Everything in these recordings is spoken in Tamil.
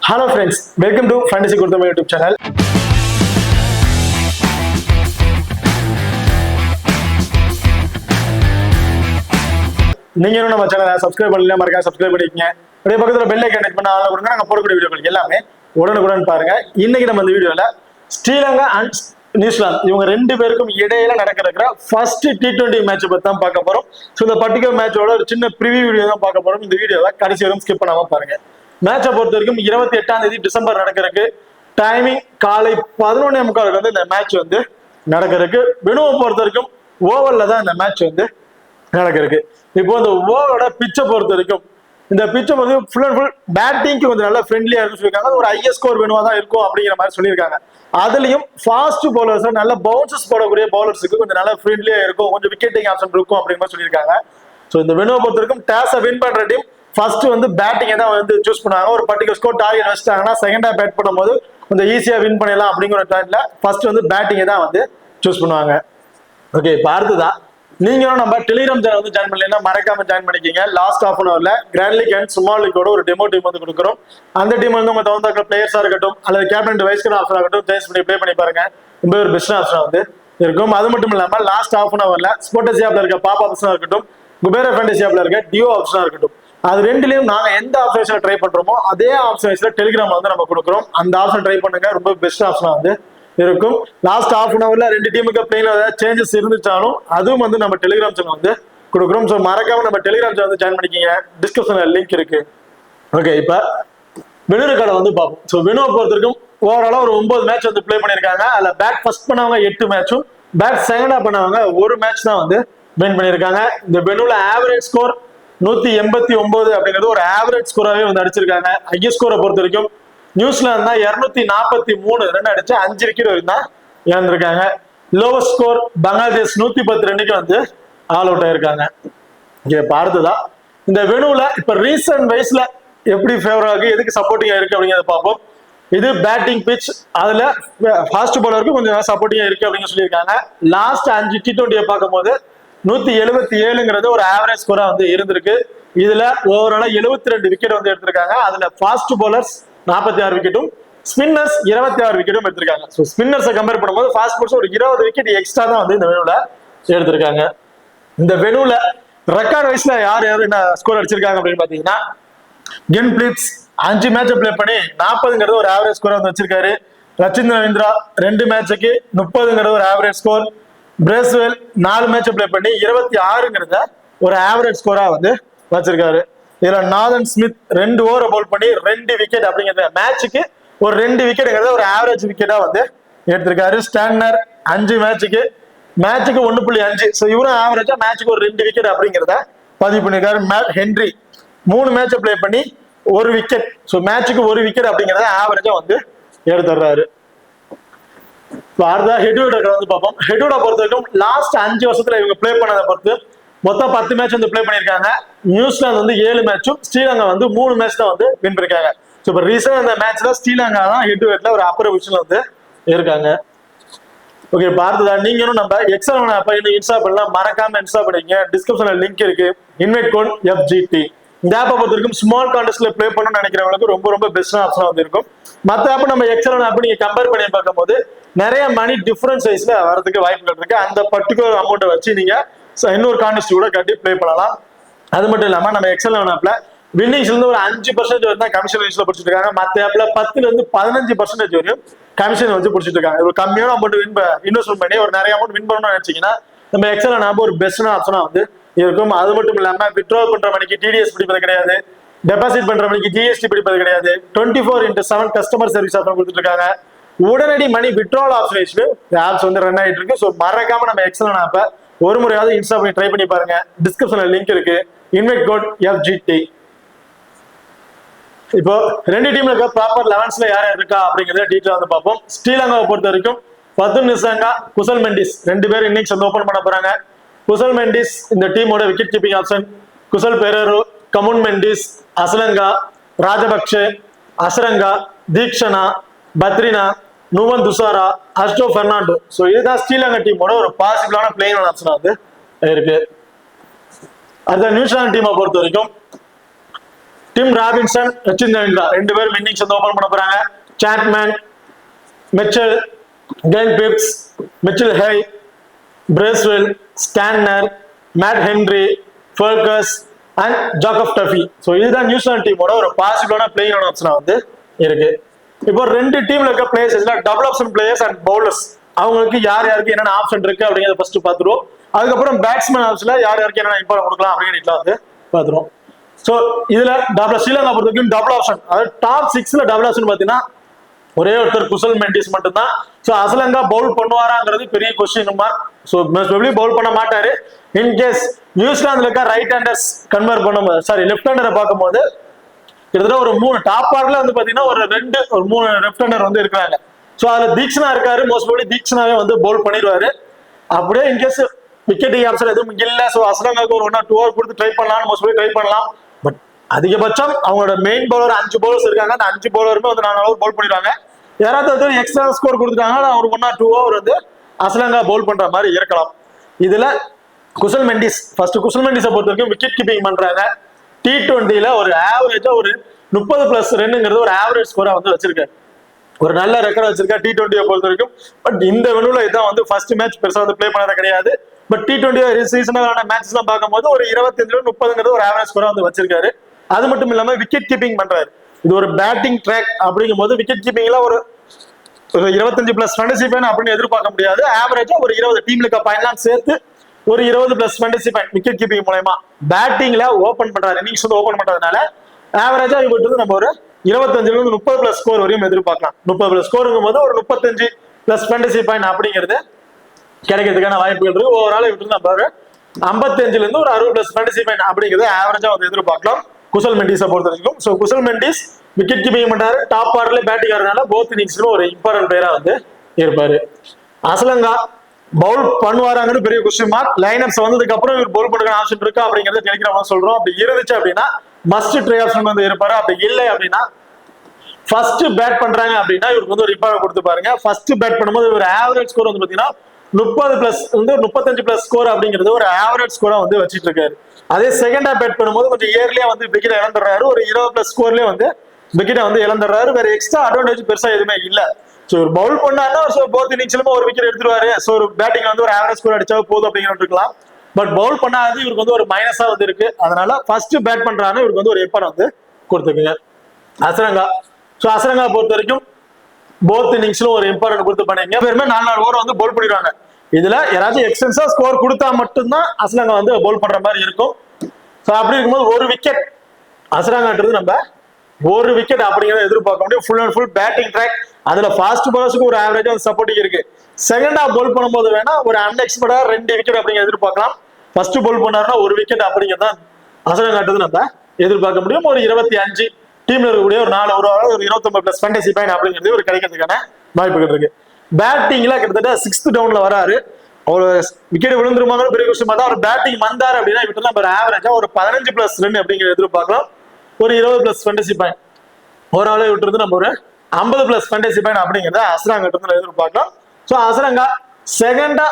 Hello friends, welcome to Fantasy Kurthama YouTube channel. நீங்க இன்னும் நம்ம சேனலை சப்ஸ்கிரைப் பண்ணல மறக்காம சப்ஸ்கிரைப் பண்ணிக்கங்க. அப்படியே பக்கத்துல பெல் ஐகான் கிளிக் பண்ண ஆல் கொடுங்க. நாங்க போடக்கூடிய வீடியோக்கள் எல்லாமே உடனுக்குடன் பாருங்க. இன்னைக்கு நம்ம இந்த வீடியோல ஸ்ரீலங்கா அண்ட் நியூசிலாந்து இவங்க ரெண்டு பேருக்கும் இடையில நடக்கிற ஃபர்ஸ்ட் T20 மேட்ச் பத்தி தான் பார்க்க போறோம். ஸோ இந்த பர்டிகுலர் மேட்சோட ஒரு சின்ன ப்ரிவியூ வீடியோ தான் பார்க்க போறோம். இந்த வீடியோவை கடைசி வரைக்கும் ஸ்கிப் பண்ணாம பாருங்க. மேட்சை பொறுத்த வரைக்கும் 28 டிசம்பர் நடக்கிறதுக்கு டைமிங் காலை 11:45 வந்து இந்த மேட்ச் வந்து நடக்கிறதுக்கு. வெனுவை பொறுத்த வரைக்கும் ஓவர்ல தான் இந்த மேட்ச் வந்து நடக்கிறதுக்கு. இப்போ இந்த ஓவரோட பிச்சை பொறுத்த வரைக்கும் இந்த பிச்சை வந்து ஃபுல் அண்ட் ஃபுல் பேட்டிங்க்கு கொஞ்சம் நல்லா ஃப்ரெண்ட்லியா இருக்குன்னு சொல்லியிருக்காங்க. ஒரு ஹையஸ்ட் ஸ்கோர் வெனுவா தான் இருக்கும் அப்படிங்கிற மாதிரி சொல்லியிருக்காங்க. அதுலயும் ஃபாஸ்ட் பவுலர்ஸ் நல்ல பவுன்சஸ் போடக்கூடிய பவுலர்ஸுக்கு கொஞ்சம் நல்லா ஃப்ரெண்ட்லியா இருக்கும், கொஞ்சம் விக்கெட்டிங் ஆப்ஷன் இருக்கும் அப்படிங்கிற மாதிரி சொல்லியிருக்காங்க. ஸோ இந்த வெனுவை பொறுத்த வரைக்கும் டாஸை வின் பண்ற டீம் ஃபர்ஸ்ட் வந்து பேட்டிங்கை தான் வந்து சூஸ் பண்ணுவாங்க. ஒரு பர்டிகுலர் ஸ்கோர் டார்கெட் வச்சுட்டாங்கன்னா செகண்டா பேட் பண்ணும்போது கொஞ்சம் ஈஸியா வின் பண்ணிடலாம் அப்படிங்கிற டைம்ல ஃபர்ஸ்ட் வந்து பேட்டிங்கை தான் வந்து சூஸ் பண்ணுவாங்க. ஓகே, இப்போ அடுத்ததான் நீங்களும் நம்ம டெலிகிராம் சேனல் வந்து ஜாயின் பண்ணலைன்னா மறக்காம ஜாயின் பண்ணிக்கிங்க. லாஸ்ட் ஹாஃப் அன் ஹவர்ல கிராண்ட் லீக் அண்ட் ஸ்மால் லீக்கோட ஒரு டெமோ டீம் வந்து கொடுக்குறோம். அந்த டீம் வந்து உங்க தகுந்த பிளேயர்ஸா இருக்கட்டும் அல்லது கேப்டன் வைஸ் கேப்டன் ஆப்ஷன் ஆகட்டும் சேஞ்ச் பண்ணி ப்ளே பண்ணி பாருங்க. ரொம்ப ஒரு பெஸ்ட் ஆப்ஷன் வந்து இருக்கும். அது மட்டும் இல்லாம லாஸ்ட் ஹாஃப் அன் ஹவர்ல ஸ்போர்ட்ஸ் ஆப்ல இருக்க பாப் ஆப்ஷனா இருக்கட்டும், குபேர ஃபேண்டசி ஆப்ல இருக்க டியோ ஆப்ஷனா இருக்கட்டும், அது ரெண்டுலயும் நாங்க எந்த ஆப்ஷன் ட்ரை பண்றோமோ அதே ஆப்ஷன் டெலிகிராம் வந்து நம்ம கொடுக்குறோம். அந்த ஆப்ஷன் ட்ரை பண்ணுங்க, ரொம்ப பெஸ்ட் ஆப்ஷனா வந்து இருக்கும். லாஸ்ட் ஹாஃப் அன் ஹவர்ல ரெண்டு டீமுக்கு பிளேல சேஞ்சஸ் இருந்துச்சாலும் அதுவும் வந்து நம்ம டெலிகிராம் சேனல் வந்து கொடுக்குறோம். ஸோ மறக்காம நம்ம டெலிகிராம் சேனல் வந்து ஜாயின் பண்ணிக்கிங்க. டிஸ்கிரிப்ஷன்ல லிங்க் இருக்கு. ஓகே, இப்ப வெனு ரெக்கார்டை வந்து பார்ப்போம். ஸோ வெனுவை பொறுத்த வரைக்கும் ஓவராலா ஒரு 9 மேட்ச் வந்து பிளே பண்ணியிருக்காங்க. அதுல பேட் ஃபர்ஸ்ட் பண்ணவங்க 8 மேட்சும் பேட் செகண்டா பண்ணவங்க ஒரு மேட்ச் தான் வந்து வின் பண்ணியிருக்காங்க. இந்த வெனுல ஆவரேஜ் ஸ்கோர் 189 அப்படிங்கிறது ஒரு ஆவரேஜ் ஸ்கோராவே வந்து அடிச்சிருக்காங்க. ஹையஸ்ட் ஸ்கோரை பொறுத்த வரைக்கும் நியூசிலாந்து தான் 243 ரன் அடிச்சு 5 விக்கெட் வரைக்கும் தான் இழந்திருக்காங்க. லோவஸ்ட் ஸ்கோர் பங்களாதேஷ் 110 ரன்னுக்கு வந்து ஆல் அவுட் ஆயிருக்காங்க. இப்ப அடுத்ததா இந்த வெனுல இப்ப ரீசன்ட் வைஸ்ல எப்படி ஃபேவரா இருக்கு, எதுக்கு சப்போர்ட்டிங்கா இருக்கு அப்படிங்கிறத பார்ப்போம். இது பேட்டிங் பிச், அதுல ஃபாஸ்ட் பவுலருக்கு கொஞ்சம் சப்போர்ட்டிங்கா இருக்கு அப்படின்னு சொல்லியிருக்காங்க. லாஸ்ட் 5 T20 பார்க்கும்போது 177ங்கிறது ஒரு ஆவரேஜ் ஸ்கோரா வந்து இருந்திருக்கு. இதுல ஓவராலா 72 விக்கெட் வந்து எடுத்திருக்காங்க. அதுல ஃபாஸ்ட் பவுலர்ஸ் 46 விக்கெட்டும் ஸ்பின்னர்ஸ் 26 விக்கெட்டும் எடுத்திருக்காங்க. ஸோ ஸ்பின்னர்ஸை கம்பேர் பண்ணும்போது ஃபாஸ்ட் பவுலர்ஸ் ஒரு 20 விக்கெட் எக்ஸ்ட்ரா தான் வந்து இந்த வெனுல எடுத்திருக்காங்க. இந்த வெனுல ரெக்கார்ட் வைஸ்ல யார் யார் என்ன ஸ்கோர் அடிச்சிருக்காங்க அப்படின்னு பாத்தீங்கன்னா கென் பிளிட்ஸ் 5 மேட்சை பிளே பண்ணி 40ங்கிறது ஒரு ஆவரேஜ் ஸ்கோர் வந்து வச்சிருக்காரு. ரச்சிந்திர ரவீந்திரா 2 மேட்சுக்கு 30ங்கிறது ஒரு ஆவரேஜ் ஸ்கோர். பிரேஸ்வெல் 4 மேட்சை பிளே பண்ணி 26ங்கிறத ஒரு ஆவரேஜ் ஸ்கோரா வந்து வச்சிருக்காரு. இதுல நாதன் ஸ்மித் 2 ஓவரை பவுல் பண்ணி 2 விக்கெட் அப்படிங்கிறத மேட்சுக்கு ஒரு 2 விக்கெட்டுங்கிறத ஒரு ஆவரேஜ் விக்கெட்டா வந்து எடுத்திருக்காரு. ஸ்டாண்டர் 5 மேட்சுக்கு 1.5, ஸோ இவரும் ஆவரேஜா மேட்சுக்கு ஒரு 2 விக்கெட் அப்படிங்கிறத பதிவு பண்ணிருக்காரு. மேட் ஹென்ரி 3 மேட்சை பிளே பண்ணி 1 விக்கெட், ஸோ மேட்சுக்கு 1 விக்கெட் அப்படிங்கிறத ஆவரேஜா வந்து எடுத்துடுறாரு. அடுத்த ஹெட்வுட் வந்து பார்ப்போம். ஹெட்வுட பொறுத்த வரைக்கும் லாஸ்ட் 5 வருஷத்துல இவங்க பிளே பண்ணதை பொறுத்து மொத்தம் 10 மேட்ச் வந்து பிளே பண்ணியிருக்காங்க. நியூசிலாந்து வந்து 7 மேட்சும் ஸ்ரீலங்கா வந்து 3 மேட்ச் தான் வந்து வின் பண்ணிருக்காங்க. ஸோ இப்போ ரீசெண்ட் அந்த மேட்ச்ல ஸ்ரீலங்கா தான் ஹெட்ல ஒரு அப்பர் பொசிஷன்ல வந்து இருக்காங்க. ஓகே, பார்த்ததா நீங்களும் நம்ம எக்ஸல் ஆப்பை இன்னும் இன்ஸ்டால் பண்ணலாம், மறக்காம இன்ஸ்டால் பண்ணிக்கங்க. டிஸ்கிரிப்ஷன்ல லிங்க் இருக்கு. Invite code FGT. இந்த ஆப்பை பொறுத்த வரைக்கும் ஸ்மால் கான்டெஸ்ட்ல பிளே பண்ணணும்னு நினைக்கிறவங்களுக்கு ரொம்ப ரொம்ப பெஸ்ட் ஆப்ஷனா வந்து இருக்கும். மற்ற ஆப் நம்ம எக்ஸல் ஆப் நீங்க கம்பேர் பண்ணி பார்க்கும்போது நிறைய மணி டிஃபரன்ஸ் சைஸ்ல வரதுக்கு வாய்ப்புகள் இருக்கு. அந்த பர்டிகுலர் அமௌண்ட்டை வச்சு நீங்க இன்னொரு கான்டெஸ்ட் கூட கட்டி பிளே பண்ணலாம். அது மட்டும் இல்லாம நம்ம எக்ஸல் ஆப்ல வின்னிங்ஸ்ல இருந்து ஒரு 5% வரைக்கும் கமிஷன் ரேஞ்ச்ல பிடிச்சிட்டு இருக்காங்க. மற்ற ஆப்ல 10ல இருந்து 15% வரையும் கமிஷன் வந்து பிடிச்சிட்டு இருக்காங்க. ஒரு கம்மியான அமௌண்ட் இன்வெஸ்ட்மெண்ட் பண்ணி ஒரு நிறைய அமௌண்ட் வின் பண்ணணும்னு நினைச்சீங்கன்னா நம்ம எக்ஸல் ஆப் ஒரு பெஸ்டான ஆப்ஷனா வந்து இருக்கும். அது மட்டும் இல்லாம வித்ட்ரா பண்ற மணிக்கு TDS பிடிப்பது கிடையாது, டெபாசிட் பண்ற மணிக்கு GST பிடிப்பது கிடையாது. 24/7 கஸ்டமர் சர்வீஸ் ஆப்ஷன் கொடுத்துட்டு இருக்காங்க. உடனடி மணி வித்ட்ரால் ஆப்ஷன் ஆப்ஸ் வந்து ரன் ஆயிட்டு இருக்கு. ஸோ மறக்காம நம்ம எக்ஸல் ஆப்பை ஒரு முறையாவது இன்ஸ்டால் பண்ணி ட்ரை பண்ணி பாருங்க. டிஸ்கிரிப்ஷன்ல லிங்க் இருக்கு. Invite code FGT. இப்போ ரெண்டு டீம்ல இருக்க ப்ராப்பர் 11ஸ்ல யார் இருக்கா அப்படிங்கறத டீட்டெயில் வந்து பார்ப்போம். ஸ்ரீலங்காவை பொறுத்த வரைக்கும் பத்துன் நிசாங்கா, குசல் மெண்டிஸ் 2 பேர் இன்னிங்ஸ் வந்து ஓபன் பண்ண போறாங்க. குசல் மெண்டிஸ் இந்த டீமோட wicket keeping option. Kusal Perera, Kamindu Mendis, Asalanka, Rajapaksa, Hasaranga, Theekshana, Pathirana, Nuwan Thushara, Asitha Fernando. So இதுதான் ஸ்ரீலங்கா டீமோட ஒரு பாசிபிளான பிளேயிங் ஆப்ஷன் வந்து இருக்கு. அடுத்த நியூசிலாந்து டீமை பொறுத்த வரைக்கும் டிம் ராபின்சன், ரச்சின் ரவீந்திரா 2 பேரும் இன்னிங்ஸ் வந்து ஓபன் பண்ண போறாங்க. Chapman, Mitchell, Glenn Phillips, Mitchell Hay, Bracewell, Santner, Matt Henry, Ferguson and Jacob Duffy. So இதுதான் நியூசிலாந்து டீமோட ஒரு பாசிபிளான பிளேயிங் ஆப்ஷனா வந்து இருக்கு. இப்போ 2 டீம்ல இருக்க players double option players and bowlers அவங்களுக்கு யார் யாருக்கு என்னென்ன ஆப்ஷன் இருக்கு அப்படிங்கிறத ஃபர்ஸ்ட் பார்த்துருவோம். அதுக்கப்புறம் பேட்ஸ்மேன் ஆப்ஷன்ல யார் யாருக்கு என்னென்ன இம்பார்ட் கொடுக்கலாம் அப்படின்னு வந்து பார்த்துருவோம். ஸோ இதுல ஸ்ரீலங்கா பொறுத்த வரைக்கும் டபுள் ஆப்ஷன், அதாவது டாப் 6ல டபுள் ஆப்ஷன் பார்த்தீங்கன்னா ஒரே ஒருத்தர் குசல் மெண்டிஸ் மட்டும்தான். ஸோ அசலங்கா பவுல் பண்ணுவாராங்கிறது பெரிய question mark. So mostly bowl பண்ண மாட்டாரு. இன்கேஸ் நியூசிலாந்துல இருக்க ரைட் ஹேண்டர்ஸ் கன்வெர்ட் பண்ணும்போது லெஃப்ட் ஹேண்டரை பார்க்கும்போது கிட்டத்தட்ட ஒரு 3 டாப் ஆர்டர்ல வந்து பாத்தீங்கன்னா ஒரு 3 லெஃப்ட் ஹேண்டர் வந்து இருக்காங்க. ஸோ அதுல தீக்ஷனா இருக்காரு. மோஸ்ட்லி தீக்ஷனாவே வந்து பவுல் பண்ணிடுவாரு. அப்படியே இன்கேஸ் விக்கெட் ஆப்ஷன் எதுவும் இல்ல, ஸோ அசலங்காவுக்கு ஒரு 1 or 2 ஓவர் கொடுத்து ட்ரை பண்ணலாம், மோஸ்ட்லி ட்ரை பண்ணலாம். பட் அதிகபட்சம் அவங்களோட மெயின் பவுலர் 5 பவுலர்ஸ் இருக்காங்க. அந்த 5 பவுலருமே வந்து 4 ஓவர் பவுல் பண்ணிடுவாங்க. யாராவது எக்ஸ்ட்ரா ஸ்கோர் கொடுத்துட்டாங்கன்னா ஒரு 1 or 2 ஓவர் வந்து அசலங்கா பவுல் பண்ற மாதிரி இருக்கலாம். இதுல குசல் மெண்டிஸ் குசல் மெண்டிஸை பொறுத்த வரைக்கும் விக்கெட் கீப்பிங் பண்றாங்க. T20ல ஒரு ஆவரேஜா ஒரு 30+ ரன்ங்கிறது ஒரு ஆவரேஜ் ஸ்கோரா வந்து வச்சிருக்காரு. ஒரு நல்ல ரெக்கார்ட் வச்சிருக்கா T20 பொறுத்த வரைக்கும். பட் இந்த வெனுல இதான் வந்து ஃபர்ஸ்ட் மேட்ச் பெருசா வந்து பிளே பண்ணது கிடையாது. பட் T20 சீசனான மேட்ச் எல்லாம் பார்க்கும்போது ஒரு 25-30ங்கிறது ஒரு ஆவரேஜ் ஸ்கோரா வந்து வச்சிருக்காரு. அது மட்டும் இல்லாம விக்கெட் கீப்பிங் பண்றாரு. இது ஒரு பேட்டிங் ட்ராக் அப்படிங்கும் போது விக்கெட் கீப்பிங்ல ஒரு 25+ ஃபேண்டசி பாயிண்ட் அப்படின்னு எதிர்பார்க்க முடியாது. ஆவரேஜா ஒரு 20 டீம்ல இருக்க பாயிண்ட்லாம் சேர்த்து ஒரு 20+ ஃபேண்டசி பாயிண்ட் விக்கெட் கீப்பிங் மூலமா பேட்டிங்ல ஓபன் பண்றாரு. இன்னிங்ஸ் வந்து ஓபன் பண்றதுனால ஆவரேஜா இவருக்கு நம்ம ஒரு 25-30+ ஸ்கோர் வரையும் எதிர்பார்க்கலாம். 30+ ஸ்கோருங்கும் போது ஒரு 35+ ஃபேண்டசி பாயிண்ட் அப்படிங்கிறது கிடைக்கிறதுக்கான வாய்ப்புகள் இருக்கு. ஓவரால் இவருக்கு நம்ம ஒரு 55 ஒரு 60+ ஃபேண்டசி பாயிண்ட் அப்படிங்கிறது ஆவரேஜா வந்து எதிர்பார்க்கலாம் குசல் மெண்டிஸை பொறுத்த வரைக்கும். So Kusal Mendis wicket keeping பண்றாரு, டாப் ஆர்டர்ல பேட்டிங் ஆடுறதுனால போத் இன்னிங்ஸ்ல ஒரு இம்பார்ட்டன்ட் பிளேயரா வந்து இருப்பாரு. அசலங்கா பவுல் பண்ணுவாராங்கிறது பெரிய கொஸ்டின் மார்க். லைனப்ஸ் வந்ததுக்கு அப்புறம் இவர் பவுல் பண்ணுற ஆப்ஷன் இருக்கா அப்படிங்கறத டெலிகிராம் சொல்றோம். அப்படி இருந்துச்சு அப்படின்னா மஸ்ட் ட்ரை ஆப்ஷன் வந்து இருப்பாரு. அப்படி இல்லை அப்படின்னா ஃபர்ஸ்ட் பேட் பண்றாங்க அப்படின்னா இவருக்கு வந்து ஒரு இம்பார்ட்டன்ட் கொடுத்து பாருங்க. ஃபர்ஸ்ட் பேட் பண்ணும்போது ஒரு ஆவரேஜ் ஸ்கோர் வந்து பாத்தீங்கன்னா 35+ ஸ்கோர் அப்படிங்கிறது ஒரு ஆவரேஜ் ஸ்கோரா வந்து வச்சிட்டு இருக்காரு. அதே செகண்டா பேட் பண்ணும்போது கொஞ்சம் இயர்லியா வந்து விக்கெட் இழந்துடுறாரு. ஒரு 20+ ஸ்கோர்லயே வந்து விக்கெட்டை வந்து இழந்துடுறாரு. வேற எக்ஸ்ட்ரா அட்வான்டேஜ் பெருசா எதுவுமே இல்ல. ஸோ ஒரு பவுல் பண்ணாருன்னா போத் இன்னிங்ஸ்லுமே ஒரு விக்கெட் எடுத்துருவாரு. ஸோ ஒரு பேட்டிங் வந்து ஒரு ஆவரேஜ் ஸ்கோர் அடிச்சா போதும் அப்படிங்கிற இருக்கலாம். பட் பவுல் பண்ணாது இவருக்கு வந்து ஒரு மைனஸா வந்து இருக்கு. அதனால ஃபர்ஸ்ட் பேட் பண்றாரு இவருக்கு வந்து ஒரு எப்பான வந்து கொடுத்துருக்குங்க அசரங்கா. ஸோ அசரங்கா பொறுத்த வரைக்கும் போத் இன்னிங்ஸ்லும் ஒரு இம்பார்ட்டன்ட் கொடுத்து பண்ணீங்க. பேருமே 4 ஓவர் வந்து பவுல் பண்ணிடுவாங்க. இதுல யாராச்சும் எக்ஸ்டென்ஸா ஸ்கோர் கொடுத்தா மட்டும்தான் அசரங்கா வந்து பவுல் பண்ற மாதிரி இருக்கும். ஸோ அப்படி இருக்கும்போது ஒரு விக்கெட் அசரங்கான்றது நம்ம ஒரு விக்கெட் அப்படிங்கிறத எதிர்பார்க்க முடியும். Full and full batting track. அதுல ஃபாஸ்ட் பாலர்ஸுக்கு ஒரு ஆவரேஜா சப்போர்ட்டிங் இருக்கு. செகண்ட் ஹாஃப் பவுல் பண்ணும்போது வேணா ஒரு அன்எக்ஸ்பெக்டா 2 விக்கெட் அப்படிங்கிறத எதிர்பார்க்கலாம். ஃபர்ஸ்ட் பவுல் பண்ணாருன்னா ஒரு விக்கெட் அப்படிங்கிறத அசரங்கான்றது நம்ம எதிர்பார்க்க முடியும். ஒரு 25 டீம்ல இருக்கக்கூடிய ஒரு 4 ஒரு 29+ ஃபேண்டசி பாயிண்ட் அப்படிங்கிறது ஒரு கிடைக்கிறதுக்கான வாய்ப்புகள் இருக்கு. பேட்டிங்ல கிட்டத்தட்ட 6th டவுன்ல வராரு. ஒரு விக்கெட் விழுந்துருமாங்க பெரிய விஷயம் தான். ஒரு பேட்டிங் வந்தாரு அப்படின்னா விட்டு நம்ம ஆவரேஜா ஒரு 15+ ரன் அப்படிங்கிறத எதிர்பார்க்கலாம். ஒரு 20+ ஃபேண்டசி பாயிண்ட் ஓவராலே விட்டுருந்து நம்ம ஒரு 50+ ஃபேண்டசி பாயிண்ட் அப்படிங்கிறத அசரங்கா எதிர்பார்க்கலாம். ஸோ அசரங்கா செகண்டா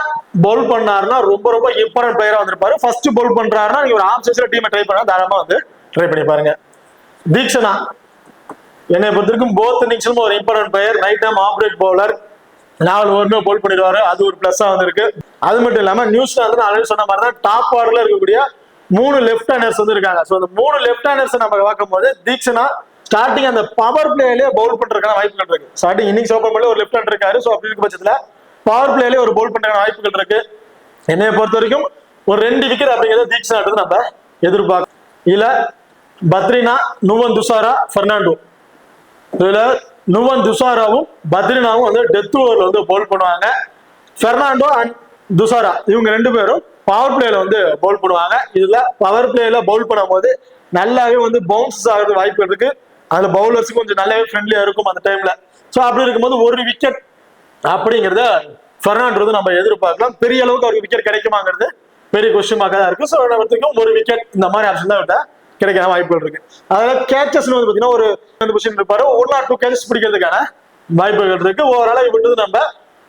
பவுல் பண்ணாருன்னா ரொம்ப ரொம்ப இம்பார்ட்டன்ட் பிளேயரா வந்திருப்பாரு. ஃபர்ஸ்ட் பவுல் பண்றாருன்னா நீங்க ஒரு ஆஃப் சைஸ்ல டீமை ட்ரை பண்ணா தாராளமா வந்து ட்ரை பண்ணி பாருங்க. தீக்ஷனா என்னை பொறுத்த வரைக்கும் போத் இன்னிங்ஸ்லும் ஒரு important player. Right arm off break bowler 4 ஓவருமே பவுல் பண்ணிடுவாரு. அது ஒரு பிளஸ்ஸா வந்து இருக்கு. அது மட்டும் இல்லாம நியூசிலாந்து ஆல்ரெடி சொன்ன மாதிரி தான் டாப் ஆர்டர்ல இருக்கக்கூடிய 3 லெஃப்ட் ஹேண்டர்ஸ் வந்து இருக்காங்க. ஸோ அந்த 3 லெஃப்ட் ஹேண்டர்ஸ் நம்ம பார்க்கும்போது தீக்ஷனா ஸ்டார்டிங் அந்த பவர் பிளேலயே பவுல் பண்றதுக்கான வாய்ப்புகள் இருக்கு. ஸ்டார்டிங் இன்னிங்ஸ் ஓபன் பண்ணி ஒரு லெஃப்ட் ஹேண்டர் இருக்காரு. ஸோ அப்படி இருக்க பட்சத்துல பவர் பிளேலயே ஒரு பவுல் பண்றதுக்கான வாய்ப்புகள் இருக்கு. என்னைய பொறுத்த வரைக்கும் ஒரு 2 விக்கெட் அப்படிங்கிறத தீக்ஷனா நம்ம எதிர்பார்க்க. இல்ல பத்ரினா, நுவன் துசாரா, பெர்னாண்டோ. இதுல நுவன் துசாராவும் பத்ரினாவும் வந்து டெத் ஓவர்ல வந்து பவுல் பண்ணுவாங்க. பெர்னாண்டோ அண்ட் துசாரா இவங்க 2 பேரும் பவர் பிளேல வந்து பவுல் பண்ணுவாங்க. இதுல பவர் பிளேல பவுல் பண்ணும்போது நல்லாவே வந்து பவுன்சஸ் ஆகிறது வாய்ப்பு இருக்கு. அதுல பவுலர்ஸுக்கு கொஞ்சம் நல்லாவே ஃப்ரெண்ட்லியா இருக்கும் அந்த டைம்ல. ஸோ அப்படி இருக்கும்போது ஒரு விக்கெட் அப்படிங்கிறத பெர்னாண்டோ நம்ம எதிர்பார்க்கலாம். பெரிய அளவுக்கு அவருக்கு விக்கெட் கிடைக்குமாங்கிறது பெரிய கொஸ்டின் மார்க்கா தான் இருக்கு. ஸோ ஒரு விக்கெட் இந்த மாதிரி ஆப்ஷன் தான் விட்டா கிடைக்கிற வாய்ப்புகள் இருக்கு. அதனால கேச்சஸ் வந்து பாத்தீங்கன்னா ஒரு 2 பொசிஷன் இருப்பாரு. 1 or 2 கேச்சஸ் பிடிக்கிறதுக்கான வாய்ப்புகள் இருக்கு. ஓவராலா விட்டு நம்ம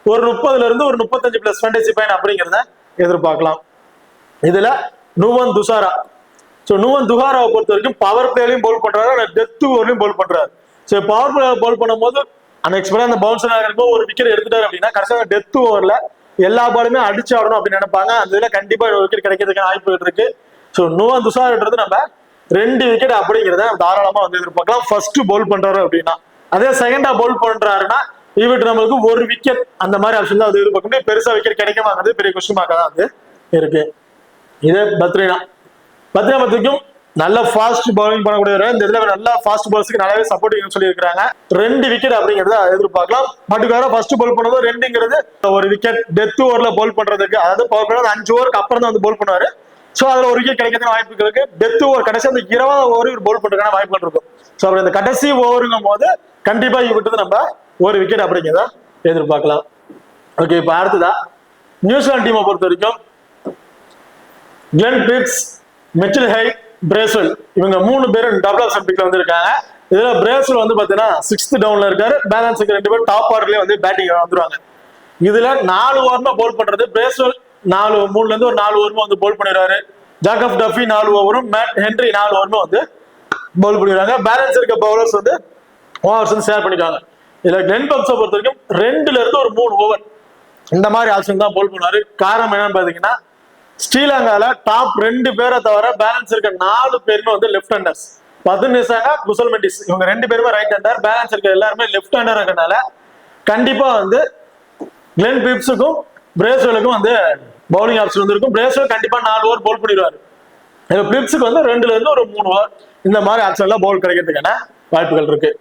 ஒரு 30 ஒரு 35+ ஃபேண்டசி பாயிண்ட் அப்படிங்கிறத எதிர்பார்க்கலாம். இதுல நுவன் துசாரா ஸோ நுவன் துஹாராவை பொறுத்த வரைக்கும் பவர் பிளேலையும் பவுல் பண்றாரு, டெத் ஓவர்லையும் பவுல் பண்றாரு. ஸோ பவர் பிளே பவுல் பண்ணும்போது அன்எக்ஸ்பெக்டா அந்த பவுன்சர் இருக்கும்போது ஒரு விக்கெட் எடுத்துட்டாரு அப்படின்னா கடைசியாக டெத் ஓவர்ல எல்லா பாலுமே அடிச்சு ஆடணும் அப்படின்னு நினைப்பாங்க. அந்த இதுல கண்டிப்பா ஒரு விக்கெட் கிடைக்கிறதுக்கான வாய்ப்புகள் இருக்கு. ஸோ நுவன் துஷார்ன்றது நம்ம 2 விக்கெட் அப்படிங்கிறத தாராளமா வந்து எதிர்பார்க்கலாம். ஃபர்ஸ்ட் பவுல் பண்றாரு அப்படின்னா, அதே செகண்டா பவுல் பண்றாருன்னா இவட்டு நம்மளுக்கு 1 விக்கெட் அந்த மாதிரி ஆப்ஷன் தான் வந்து எதிர்பார்க்க முடியும். பெருசா விக்கெட் கிடைக்குமாங்கிறது பெரிய கொஸ்டின் மார்க்கா தான் வந்து இருக்கு. இதே பத்ரினா பத்திரிக்கும் நல்ல ஃபாஸ்ட் பவுலிங் பண்ணக்கூடிய இந்த இதுல நல்ல ஃபாஸ்ட் பால்ஸ்க்கு நல்லாவே சப்போர்ட்டிங் சொல்லியிருக்காங்க. 2 விக்கெட் அப்படிங்கறத எதிர்பார்க்கலாம். பட்டுக்கார ஃபர்ஸ்ட் பவுல் பண்ணும்போது 2ங்கிறது 1 விக்கெட் டெத் ஓவர்ல பவுல் பண்றதுக்கு, அதாவது பவர் பிளே 5 ஓவருக்கு அப்புறம் தான் வந்து பவுல் பண்ணுவாரு. சோ அதுல 1 விக்கெட் கிடைக்கிறதுக்கு வாய்ப்புகள் இருக்கு. டெத் ஓவர் கடைசி அந்த 20வது ஓவர் இவர் பவுல் பண்றதுக்கான வாய்ப்புகள் இருக்கும். சோ அப்படி இந்த கடைசி ஓவருங்கும் போது கண்டிப்பா இவட்டு நம்ம 1 விக்கெட் அப்படிங்கிறத எதிர்பார்க்கலாம். ஓகே, இப்ப அடுத்ததா நியூசிலாந்து டீமை பொறுத்த வரைக்கும் Glenn Phillips, Mitchell Hay, Bracewell இவங்க 3 பேரும் டபுள் ஆப்ஷன் பிக்ல வந்து இருக்காங்க. இதுல பிரேஸ்வெல் வந்து பாத்தீங்கன்னா 6th டவுன்ல இருக்காரு. பேலன்ஸுக்கு 2 பேர் டாப் ஆர்டர்லயே வந்து பேட்டிங் வந்துருவாங்க. இதுல 4 ஓவர்மா பவுல் பண்றது பிரேஸ்வெல் 3ல இருந்து ஒரு 4 ஓவருமா வந்து பவுல் பண்ணிடுறாரு. ஜாக்கப் டஃபி 4 ஓவரும், மேட் ஹென்ரி 4 ஓவருமா வந்து பவுல் பண்ணிடுறாங்க. பேலன்ஸ் இருக்க பவுலர்ஸ் வந்து ஓவர்ஸ் வந்து ஷேர் பண்ணிக்காங்க. இதுல கிளென் பிப்ஸை பொறுத்த வரைக்கும் 2ல இருந்து ஒரு 3 ஓவர் இந்த மாதிரி ஆப்ஷன் தான் பவுல் பண்ணுவாரு. காரணம் என்னன்னு பாத்தீங்கன்னா ஸ்ரீலங்கால டாப் 2 பேரை தவிர பேலன்ஸ் இருக்க 4 பேருமே வந்து லெஃப்ட் ஹேண்டர்ஸ். பதுநிசாங்க, குசல் மெண்டிஸ் இவங்க 2 பேருமே ரைட் ஹேண்டர். பேலன்ஸ் இருக்க எல்லாருமே லெஃப்ட் ஹேண்டர் இருக்கனால கண்டிப்பா வந்து கிளென் பிப்ஸுக்கும் பிரேஸ்வெலுக்கும் வந்து பவுலிங் ஆப்ஷன் வந்து இருக்கும். பிரேஸ்வெல் கண்டிப்பா 4 ஓவர் பவுல் பண்ணிடுவாரு. பிப்ஸுக்கு வந்து 2ல இருந்து ஒரு 3 ஓவர் இந்த மாதிரி ஆப்ஷன்ல பவுல் கிடைக்கிறதுக்கான வாய்ப்புகள் இருக்கு.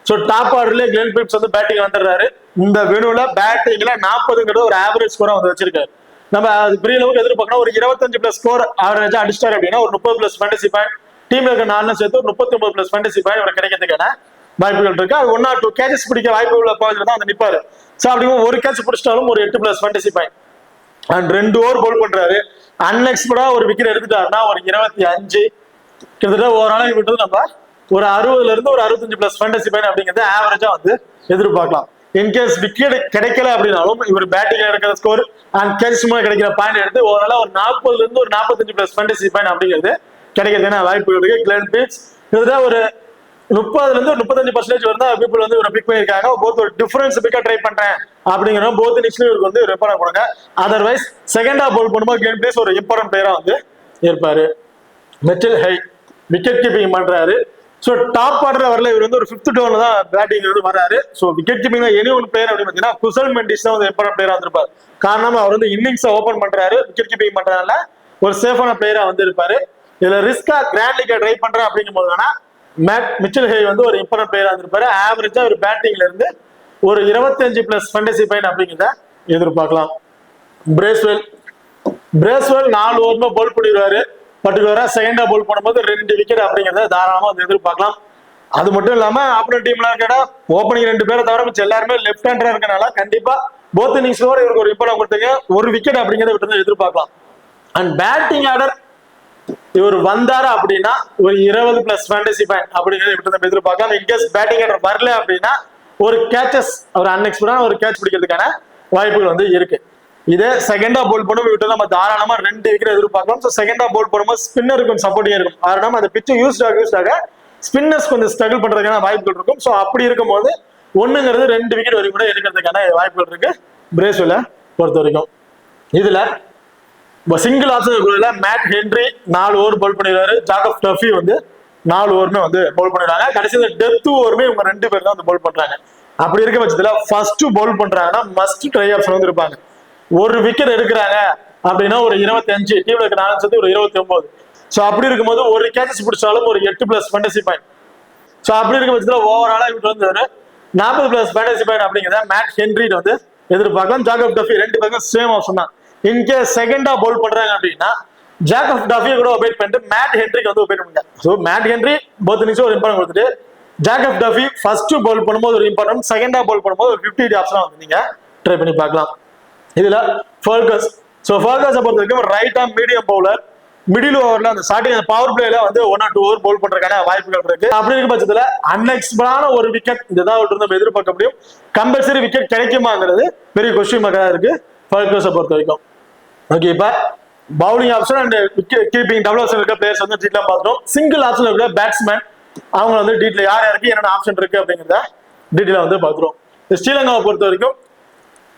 ஸோ டாப் ஆர்டர்ல கிளென் பிப்ஸ் வந்து பேட்டிங் வந்துடுறாரு. இந்த வெனுல பேட்டிங்ல 40ங்கிறது ஒரு ஆவரேஜ் ஸ்கோரா வந்து வச்சிருக்காரு. நம்ம அது பெரிய அளவுக்கு எதிர்பார்க்கணும். ஒரு 25+ ஸ்கோர் ஆவரேஜா அடிச்சிட்டாரு அப்படின்னா ஒரு 30+ ஃபேண்டசி பாயிண்ட், டீம்ல இருக்க 4 சேர்த்து ஒரு 39+ ஃபேண்டசி பாயிண்ட் இவர் கிடைக்கிறதுக்கான வாய்ப்புகள் இருக்கு. அது 1 or 2 கேட்சஸ் பிடிக்க வாய்ப்பு உள்ள பகுதியில் தான் வந்து நிற்பாரு. ஸோ அப்படிங்கும் ஒரு கேட்ச் பிடிச்சிட்டாலும் ஒரு 8+ fantasy point and 2 over Pavul பண்றாரு. அன்எக்ஸ்பெக்டா ஒரு விக்கெட் எடுத்துட்டாருன்னா ஒரு 25 கிட்டத்தட்ட ஓவரால் விட்டது நம்ம ஒரு 60ல இருந்து ஒரு 65+ ஃபேண்டசி பாயிண்ட் அப்படிங்கிறது ஆவரேஜா வந்து எதிர்பார்க்கலாம். இன்கேஸ் விக்கெட் கிடைக்கல அப்படின்னாலும் இவர் பேட்டிங் எடுக்கிற ஸ்கோர் அண்ட் கேட்ச் மூலம் கிடைக்கிற பாயிண்ட் எடுத்து ஓவரால ஒரு 40ல இருந்து ஒரு 45+ ஃபேண்டசி பாயிண்ட் அப்படிங்கிறது கிடைக்கிறதுக்கான வாய்ப்புகள் இருக்கு. கிளென் பிப்ஸ் கிட்டத்தட்ட ஒரு 30ல இருந்து ஒரு 35% வந்தா பீப்புள் வந்து இவரை பிக் பண்ணியிருக்காங்க. போத் ஒரு டிஃபரன்ஸ் பிக்கா ட்ரை பண்றேன் அப்படிங்கிற போத் நிக்ஸ்ல இவருக்கு வந்து ரெஃபர் கொடுங்க. அதர்வைஸ் செகண்டா பவுல் பண்ணும்போது கிளென் பிப்ஸ் ஒரு இம்பார்ட்டன்ட் பிளேயரா வந்து இருப்பாரு. மிச்சல் ஹை விக்கெட் கீப்பிங் பண்றாரு. ஸோ டாப் ஆர்டர் வரல, இவர் வந்து ஒரு 5th டவுன்ல தான் பேட்டிங் வந்து வராரு. ஸோ விக்கெட் கீப்பிங்ல எனி ஒன் பிளேயர் அப்படின்னு பார்த்தீங்கன்னா குசல் மெண்டிஸ் தான் வந்து இம்பார்ட்டன்ட் பிளேயரா வந்திருப்பாரு. காரணம் அவர் வந்து இன்னிங்ஸ் ஓபன் பண்றாரு, விக்கெட் கீப்பிங் பண்றதுனால ஒரு சேஃபான பிளேயரா வந்து இருப்பாரு. இதுல ரிஸ்கா கிராண்ட் லீக்கை ட்ரை பண்றேன் அப்படிங்கும் போது வேணா மிச்சல் ஹே வந்து ஒரு இம்பார்ட்டன்ட் பிளேயரா இருந்திருப்பாரு. ஆவரேஜா ஒரு பேட்டிங்ல இருந்து ஒரு 25+ ஃபேண்டசி பாயிண்ட் அப்படிங்கிறத எதிர்பார்க்கலாம். பிரேஸ்வெல் 4 ஓவர்மா பவுல் பண்ணிடுவாரு. பர்டிகுலரா செகண்டா பவுல் பண்ணும்போது 2 விக்கெட் அப்படிங்கிறத தாராளமா வந்து எதிர்பார்க்கலாம். அது மட்டும் இல்லாம ஆப்போனன்ட் டீம்ல கேட்டா ஓப்பனிங் 2 பேரை தவிர மிச்சம் எல்லாருமே லெஃப்ட் ஹேண்டரா இருக்கனால கண்டிப்பா போத் இன்னிங்ஸ் இவருக்கு ஒரு இம்பார்ட்டன்ட் கொடுத்தீங்க 1 விக்கெட் அப்படிங்கிறத விட்டு எதிர்பார்க்கலாம். அண்ட் பேட்டிங் ஆர்டர் இவர் வந்தாரு அப்படின்னா ஒரு 20+ ஃபேண்டசி பாயிண்ட் அப்படிங்கிறத விட்டு எதிர்பார்க்கலாம். இன்கேஸ் பேட்டிங் ஆர்டர் வரல அப்படின்னா ஒரு கேச்சஸ் ஒரு அன்எக்ஸ்பெக்டா ஒரு கேட்ச் பிடிக்கிறதுக்கான வாய்ப்புகள் வந்து இருக்கு. இதே செகண்டா பவுல் பண்ணும் விட்டு நம்ம தாராளமா 2 விக்கெட் எதிர்பார்க்கலாம். ஸோ செகண்டா பவுல் பண்ணும்போது ஸ்பின்னர் கொஞ்சம் சப்போர்ட்டிங்கா இருக்கும். காரணம் அந்த பிச்சு யூஸ் ஆக ஸ்பின்னர்ஸ் கொஞ்சம் ஸ்ட்ரகிள் பண்றதுக்கான வாய்ப்புகள் இருக்கும். ஸோ அப்படி இருக்கும்போது 1ங்கிறது 2 விக்கெட் வரைக்கும் கூட எடுக்கிறதுக்கான வாய்ப்புகள் இருக்கு பிரேஸ்வெல்லை பொறுத்த வரைக்கும். இதுல single option Matt Henry 4 over bowl பண்ணிடுறாரு. ஜாக்கப் டஃபி வந்து 4 ஓவருமே வந்து பவுல் பண்ணிடுறாங்க. கடைசி டெத் ஓவருமே இவங்க 2 பேர் தான் வந்து பவுல் பண்றாங்க. அப்படி இருக்க பட்சத்துல ஃபர்ஸ்ட் பவுல் பண்றாங்கன்னா மஸ்ட் ட்ரை ஆப்ஷன் வந்து இருப்பாங்க. 1 விக்கெட் எடுக்கிறாங்க அப்படின்னா ஒரு 25, டீம்ல இருக்க 4 சேர்த்து ஒரு 29. ஸோ அப்படி இருக்கும்போது ஒரு கேட்சஸ் பிடிச்சாலும் ஒரு 8+ ஃபேண்டசி பாயிண்ட். ஸோ அப்படி இருக்க பட்சத்துல ஓவராலா இவங்க வந்து 40+ ஃபேண்டசி பாயிண்ட் அப்படிங்கிறத மேட் ஹென்ரி வந்து எதிர்பார்க்கலாம். ஜாக்கப் டஃபி 2 பேருக்கும் சேம் ஆப்ஷன் தான். இன்கேஸ் செகண்டா பவுல் பண்றாங்க அப்படின்னா ஜாக்கப் டஃபியை கூட ஒபேட் பண்ணிட்டு மேட் ஹென்ரிக்கு வந்து ஒபேட் பண்ணுங்க. ஸோ மேட் ஹென்ரி போத் இன்னிங்ஸும் ஒரு இம்பார்ட்டன்ட் கொடுத்துட்டு ஜாக்கப் டஃபி ஃபர்ஸ்ட் பவுல் பண்ணும்போது ஒரு இம்பார்ட்டன்ட், செகண்டா பவுல் பண்ணும்போது ஒரு 50 ஆப்ஷனா வந்து நீங்க ட்ரை பண்ணி பார்க்கலாம். இதுல ஃபர்கஸ் பொறுத்த வரைக்கும் right arm medium bowler. Middle ஓவர்ல அந்த ஸ்டார்டிங் பவர் பிளேல வந்து 1 or 2 ஓவர் பவுல் பண்றதுக்கான வாய்ப்புகள் இருக்கு. அப்படி இருக்க பட்சத்துல அன்எக்ஸ்பெக்டான ஒரு விக்கெட் இதுதான் நம்ம எதிர்பார்க்க முடியும். கம்பல்சரி விக்கெட் கிடைக்குமாங்கிறது பெரிய கொஸ்டின் மார்க்கா இருக்கு ஃபர்கஸை பொறுத்த வரைக்கும். ஓகே, இப்ப bowling option and keeping double option இருக்க பிளேயர்ஸ் வந்து டீட்லாம் பார்த்துட்டோம். சிங்கிள் ஆப்ஷன் இருக்கிற பேட்ஸ்மேன் அவங்க வந்து டீட்ல யார் யாருக்கு என்னென்ன ஆப்ஷன் இருக்கு அப்படிங்கிறத டீட்டெயிலா வந்து பார்த்துருவோம். ஸ்ரீலங்காவை பொறுத்த வரைக்கும்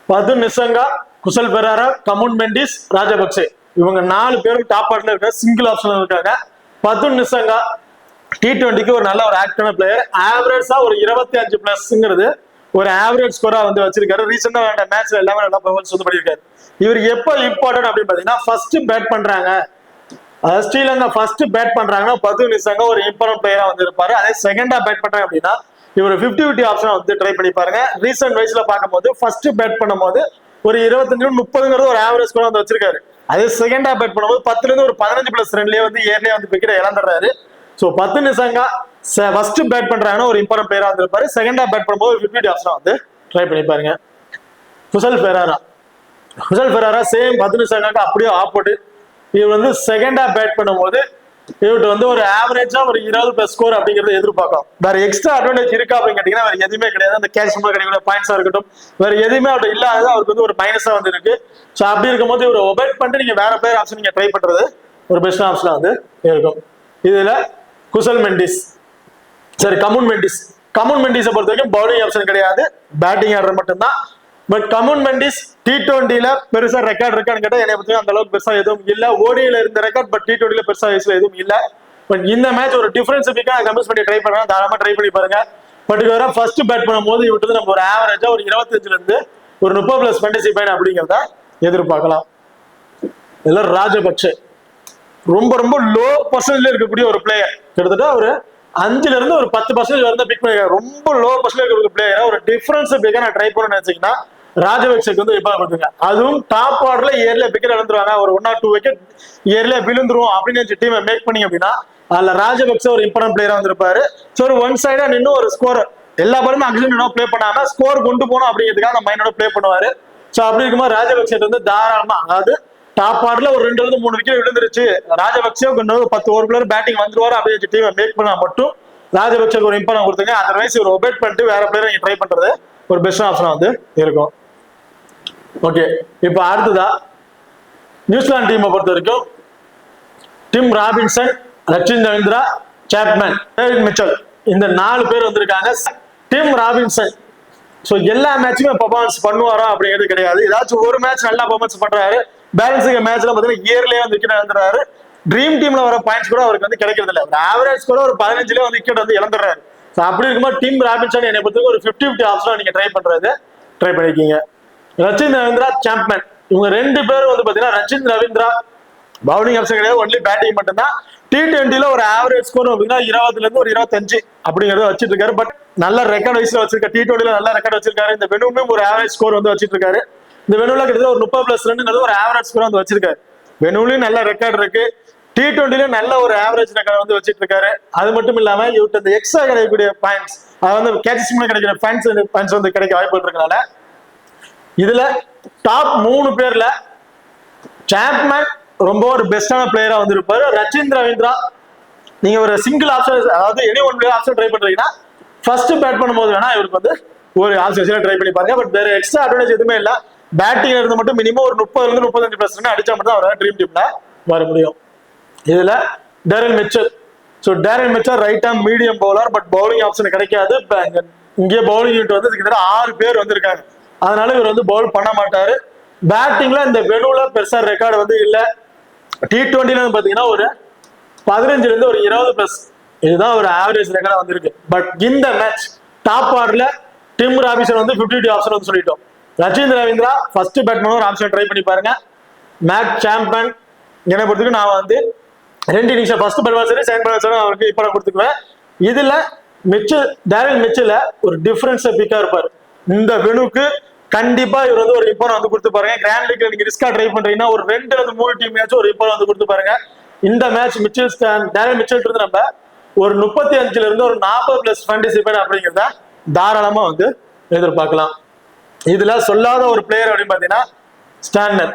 பதுன் நிசங்கா, குசல் பெரேரா, கமுன் மெண்டிஸ், ராஜபக்சே இவங்க 4 பேரும் டாப் ஆர்டர்ல இருக்க சிங்கிள் ஆப்ஷன் இருக்காங்க. பதுன் நிசங்கா T20க்கு ஒரு நல்ல ஒரு ஆக்டான பிளேயர். ஆவரேஜா ஒரு 25+ ஒரு ஆவரேஜ் ஸ்கோரா வந்து வச்சிருக்காரு. ரீசெண்டா விளையாண்ட மேட்ச்ல எல்லாமே நல்லா பெர்ஃபார்மன்ஸ் வந்து பண்ணியிருக்காரு. இவர் எப்போ இம்பார்ட்டன்ட் அப்படின்னு பாத்தீங்கன்னா ஃபர்ஸ்ட் பேட் பண்றாங்க, ஸ்ரீலங்கா ஃபர்ஸ்ட் பேட் பண்றாங்கன்னா பதுன் நிசங்கா ஒரு இம்பார்ட்டன்ட் பிளேயரா வந்து இருப்பாரு. அதே செகண்டா பேட் பண்றாங்க அப்படின்னா இவர் 50-50 ஆப்ஷன் வந்து ட்ரை பண்ணி பாருங்க. ரீசெண்ட் வைஸ்ல பார்க்கும்போது ஃபர்ஸ்ட் பேட் பண்ணும்போது ஒரு 25-30 ஒரு ஆவரேஜ் ஸ்கோர் வந்து வச்சிருக்காரு. அதே செகண்டா பேட் பண்ணும்போது 10 ஒரு 15+ ரன்லயே வந்து ஏர்லயே வந்து wicket இழந்துடுறாரு. So பதுன் Nissanka first bad பண்றாங்கன்னா ஒரு இம்பார்ட்டன்ட் பிளேயரா வந்து இருப்பாரு. செகண்டா பேட் பண்ணும்போது 50-50 ஆப்ஷன் வந்து ட்ரை பண்ணி பாருங்க. குசல் பெரேரா சேம் பதுன் நிசங்காக்கு அப்படியே ஆப்போசிட். இவர் வந்து செகண்டா பேட் பண்ணும்போது இவர்கிட்ட வந்து ஒரு ஆவரேஜா ஒரு 20+ ஸ்கோர் அப்படிங்கறத எதிர்பார்க்கலாம். வேற எக்ஸ்ட்ரா அட்வான்டேஜ் இருக்கா அப்படின்னு கேட்டீங்கன்னா வேற எதுவுமே கிடையாது. அந்த கேஷ் கிடைக்கிற பாயிண்ட்ஸா இருக்கட்டும் வேற எதுவுமே அவர்கிட்ட இல்லாத அவருக்கு வந்து ஒரு மைனஸா வந்து இருக்கு. ஸோ அப்படி இருக்கும்போது இவர் ஒபேட் பண்ணிட்டு நீங்க வேற பிளேயர் ஆப்ஷன் நீங்க ட்ரை பண்றது ஒரு பெஸ்ட் ஆப்ஷனா வந்து இருக்கும். இதுல குசல் மெண்டிஸ் கமுன் மெண்டிஸை பொறுத்த வரைக்கும் பவுலிங் ஆப்ஷன் கிடையாது, பேட்டிங் ஆர்டர் மட்டும்தான். பட் கமுன் மெண்டிஸ் T20ல பெருசா ரெக்கார்ட் இருக்கான்னு கேட்டா என்னை பத்தி அந்த அளவுக்கு பெருசா எதுவும் இல்ல. ஓடியில இருந்த ரெக்கார்ட் பட் T20ல பெருசா எதுவும் இல்ல. பட் இந்த மேட்ச் ஒரு டிஃபரன்ஸ் கம்பேர் பண்ணி ட்ரை பண்ணா தாராளமா ட்ரை பண்ணி பாருங்க. பர்டிகுலரா ஃபர்ஸ்ட் பேட் பண்ணும்போது இவட்டு நம்ம ஒரு ஆவரேஜா ஒரு 25 ஒரு 30+ ஃபேண்டசி பாயிண்ட் அப்படிங்கிறத எதிர்பார்க்கலாம். இதுல ராஜபக்சே ரொம்ப லோ பர்சன்டேஜ்ல இருக்கக்கூடிய ஒரு பிளேயர். கிட்டத்தட்ட ஒரு 5 ஒரு 10% வந்து பிக் பண்ணிருக்காரு. ரொம்ப லோ பர்சன்டேஜ் இருக்க பிளேயர் ஒரு டிஃபரன்ஸ் பிக்கா நான் ட்ரை பண்ண நினைச்சீங்கன்னா ராஜபக்சேக்கு வந்து எப்ப கொடுத்துங்க. அதுவும் டாப் ஆர்டர்ல இயர்ல விக்கெட் இழந்துருவாங்க, ஒரு 1 or 2 விக்கெட் இயர்ல விழுந்துரும் அப்படின்னு டீமை மேக் பண்ணி அப்படின்னா அதுல ராஜபக்சே ஒரு இம்பார்ட்டன்ட் பிளேயரா வந்திருப்பாரு. ஸோ ஒரு ஒன் சைடா நின்று ஒரு ஸ்கோர் எல்லா பாலுமே அக்ஷன் பிளே பண்ணாம ஸ்கோர் கொண்டு போனோம் அப்படிங்கிறதுக்காக அந்த மைண்டோட பிளே பண்ணுவாரு. ஸோ அப்படி இருக்கும்போது ராஜபக்சே வந்து தாராளமா அதாவது டாப் ஆர்டர்ல ஒரு 2-3 விக்கெட் விழுந்துருச்சு, ராஜபக்சே கொஞ்சம் 10 ஓவர் பேட்டிங் வந்துருவாரு அப்படின்னு டீமை மேக் பண்ணா மட்டும் ராஜபக்சே ஒரு இம்பார்ட்டன் கொடுத்துங்க. அதர்வைஸ் ஒரு ஒபேட் பண்ணிட்டு வேற பிளேயர் நீங்க ட்ரை பண்றது ஒரு பெஸ்ட் ஆப்ஷனா வந்து இருக்கும். ஓகே, இப்போ அடுத்ததா நியூசிலாந்து டீமை பொறுத்த வரைக்கும் Tim Robinson, Rachin Ravindra, Chapman, David Mitchell இந்த 4 பேர் வந்திருக்காங்க. டிம் ராபின்சன் எல்லா மேட்சுமே பெர்ஃபார்மன்ஸ் பண்ணுவாரா அப்படிங்கிறது கிடையாது. ஏதாச்சும் ஒரு மேட்ச் நல்லா பெர்ஃபார்மன்ஸ் பண்றாரு. பேலன்ஸிங் மேட்ச்ல பாத்தீங்கன்னா இயர்லயே வந்து விக்கெட் இழந்துறாரு. ட்ரீம் டீம்ல வர பாயிண்ட்ஸ் கூட அவருக்கு வந்து கிடைக்கிறது இல்லை. ஒரு ஆவரேஜ் கூட ஒரு 15 வந்து விக்கெட் வந்து இழந்துறாரு. அப்படி இருக்கும்போது டிம் ராபின்சன் என்னை பொறுத்தவரைக்கும் ஒரு 50-50 ஆப்ஷன் நீங்க ட்ரை பண்ணிருக்கீங்க. ரச்சின் ரவீந்திரா, சாப்மேன் இவங்க 2 பேரும் வந்து பாத்தீங்கன்னா ரச்சின் ரவீந்திரா பவுலிங் ஆப்ஷன் கிடையாது, ஒன்லி பேட்டிங் மட்டும்தான். T20ல ஒரு ஆவரேஜ் ஸ்கோர் அப்படின்னா 20 ஒரு 25 அப்படிங்கறத வச்சிட்டு இருக்காரு. பட் நல்ல ரெக்கார்ட் வைஸ்ல வச்சிருக்காரு. T20ல நல்ல ரெக்கார்ட் வச்சிருக்காரு. இந்த வெனுவும் ஒரு ஆவரேஜ் ஸ்கோர் வந்து வச்சிட்டு இருக்காரு. இந்த வெனுல கிட்டத்தட்ட ஒரு 30+ ரன் ஒரு ஆவரேஜ் ஸ்கோர் வந்து வச்சிருக்காரு. வெனுலையும் நல்ல ரெக்கார்ட் இருக்கு, T20ல நல்ல ஒரு ஆவரேஜ் ரெக்கார்ட் வந்து வச்சிட்டு இருக்காரு. அது மட்டும் இல்லாம இவர்கிட்ட இந்த எக்ஸ்ட்ரா கிடைக்கக்கூடிய பாயிண்ட்ஸ் அது வந்து கேட்சஸ் கிடைக்கிற பாயிண்ட்ஸ் வந்து கிடைக்க வாய்ப்பு இருக்கனால இதுல டாப் 3 பேர்ல சாப்மேன் ரொம்ப ஒரு பெஸ்டான பிளேயரா வந்து இருப்பாரு. ரச்சின் ரவீந்திரா நீங்க ஒரு சிங்கிள் ஆப்ஷன் அதாவது any one player option try பண்றீங்கன்னா ஃபர்ஸ்ட் பேட் பண்ணும்போது வேணா இவருக்கு வந்து ஒரு ஆப்ஷன் ட்ரை பண்ணி பாருங்க. பட் வேற எக்ஸ்ட்ரா அட்வான்டேஜ் எதுவுமே இல்ல. பேட்டிங்ல இருந்து மட்டும் மினிமம் ஒரு 30-35+ ரன் அடிச்சா மட்டும் அவரால் ட்ரீம் டீம்ல வர முடியும். இதுல Daryl Mitchell right arm medium bowler. But bowling option கிடைக்காது. இங்கே பவுலிங் யூனிட் வந்து கிட்டத்தட்ட 6 பேர் வந்திருக்காங்க. அதனால இவர் வந்து பவுல் பண்ண மாட்டாரு. பேட்டிங்ல இந்த வெனுல பெருசா ரெக்கார்டு வந்து இல்ல. T20ல பாத்தீங்கன்னா ஒரு 15 ஒரு 20+ இதுதான் ஒரு ஆவரேஜ் ரெக்கார்டா வந்திருக்கு. பட் இந்த மேட்ச் டாப் ஆர்டர்ல டிம் ராபின்சன் வந்து 50-50 ஆப்ஷன் வந்து சொல்லிட்டோம். ரச்சின் ரவீந்திரா ஃபர்ஸ்ட் பேட் பண்ண ஒரு ஆப்ஷன் ட்ரை பண்ணி பாருங்க. மேட் சாம்பன் என்னை பொறுத்துக்கு நான் வந்து 2 இன்னிங்ஸ் ஃபர்ஸ்ட் பேட் சரி செகண்ட் பேட் சரி அவருக்கு இப்போ கொடுத்துக்குவேன். இதுல டேரல் மிச்சல்ல ஒரு டிஃபரன்ஸ் பிக்கா இருப்பாரு. இந்த வெனுக்கு கண்டிப்பா இவர் வந்து ஒரு இம்பார்ட் வந்து கொடுத்து பாருங்க. கிராண்ட் லீக்ல நீங்க ரிஸ்கா ட்ரை பண்றீங்கன்னா ஒரு 2-3 டீம் மேட்ச் ஒரு இம்பார்ட் வந்து கொடுத்து பாருங்க. இந்த மேட்ச் டேரல் மிச்சல் இருந்து நம்ம ஒரு 35 ஒரு 40+ ஃபேண்டசி பாயிண்ட் அப்படிங்கிறத தாராளமா வந்து எதிர்பார்க்கலாம். இதுல சொல்லாத ஒரு பிளேயர் அப்படின்னு பாத்தீங்கன்னா ஸ்டாண்டர்.